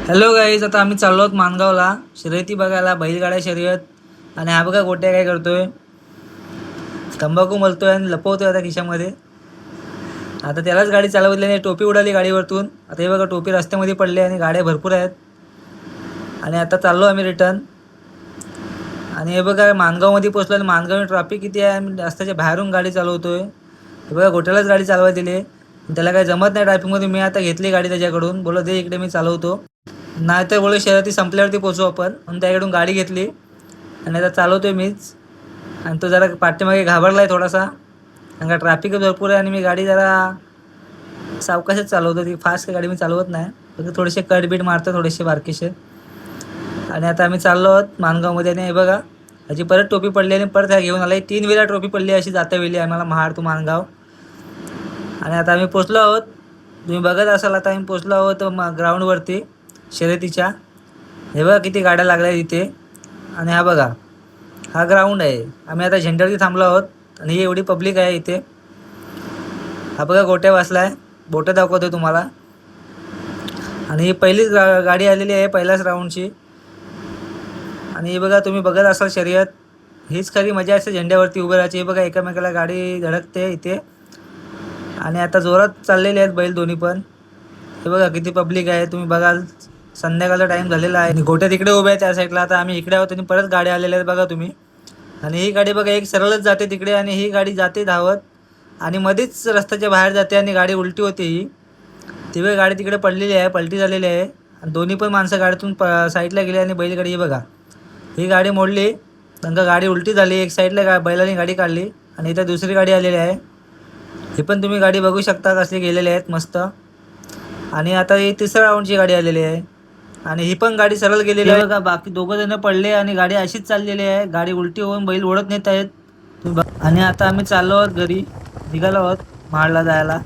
Hello guys, आता आम्ही चाललो आहोत माणगावला शर्यती बघायला, बैलगाड्या शर्यत. आणि हा बघा गोट्या काय करतोय, तंबाखू मलतोय आणि लपवतोय आता खिशामध्ये. आता त्यालाच गाडी चालवल्याने टोपी उडाली गाडीवरतून. आता हे बघा टोपी रस्त्यामध्ये पडली आणि गाड्या भरपूर आहेत. आणि आता चाललो आम्ही रिटर्न. आणि हे बघा माणगावमध्ये पोचलो आणि माणगाव ट्रॅफिक किती आहे. आम्ही रस्त्याच्या बाहेरून गाडी चालवतोय. हे बघा गोट्यालाच गाडी चालवायला दिली, त्याला काही जमत नाही ट्रॅफिकमध्ये. मी आता घेतली गाडी त्याच्याकडून, बोला दे इकडे मी चालवतो. नाही तर बोले शर्यती संपल्यावरती पोचू आपण, म्हणून त्याकडून गाडी घेतली आणि आता चालवतोय मीच. आणि तो जरा पाठीमागे घाबरला आहे थोडासा, कारण का ट्रॅफिक भरपूर आहे आणि मी गाडी जरा सावकाशच चालवतो. ती फास्ट गाडी मी चालवत नाही, फक्त थोडेसे कट मारतो, थोडेसे बारकेसे. आणि आता आम्ही चाललो आहोत माणगावमध्ये. आणि हे बघा ह्याची परत टोपी पडली आणि परत ह्या घेऊन आला. 3 वेळा टोपी पडली अशी जाता वेळी आम्हाला, महाड टू माणगाव. आणि आता आम्ही पोचलो आहोत, तुम्ही बघत असाल. आता आम्ही पोचलो आहोत ग्राउंडवरती शर्यतीच्या. हे बघा किती गाड्या लागल्या इथे. आणि हा बघा हा ग्राउंड आहे. आम्ही आता झेंड्यावरती थांबलो आहोत आणि ही एवढी पब्लिक आहे इथे. हा बघा गोट्या बसलाय, बोटं दाखवतोय तुम्हाला. आणि ही पहिलीच गाडी आलेली आहे, पहिल्याच राऊंडची. आणि हे बघा तुम्ही बघत असाल शर्यत, हीच खरी मजा असते झेंड्यावरती उभं राहायची. हे बघा एकामेकाला गाडी धडकते इथे. आणि आता जोरात चाललेले आहेत बैल दोन्ही पण. हे बघा किती पब्लिक आहे, तुम्ही बघाल. संध्याकाळचा टाईम झालेला आहे आणि गोट्या तिकडे उभ्या आहेत त्या साईडला. आता आम्ही इकडे आहोत आणि परत गाड्या आलेल्या आहेत बघा तुम्ही. आणि ही गाडी बघा एक सरळच जाते तिकडे आणि ही गाडी जाते धावत आणि मध्येच रस्त्याच्या बाहेर जाते आणि गाडी उलटी होते. ही ती वेळ गाडी तिकडे पडलेली आहे, पलटी झालेली आहे. आणि दोन्ही पण माणसं गाडीतून साईडला गेली आणि बैलगाडी ही बघा ही गाडी मोडली, कारण का गाडी उलटी झाली. एक साईडला बैलाने गाडी काढली आणि इथं दुसरी गाडी आलेली आहे. ही पण तुम्ही गाडी बघू शकता कसे गेलेले आहेत मस्त. आणि आता ही तिसऱ्या राऊंडची गाडी आलेली आहे आणि ही पण गाडी सरळ गेलेली आहे बघा. बाकी दोघं जण पडले आणि गाडी अशीच चाललेली आहे. गाडी उलटी होऊन बैल ओढत नेत आहेत. आणि आता आम्ही चाललो आहोत घरी, निघालो आहोत महाडला जायला.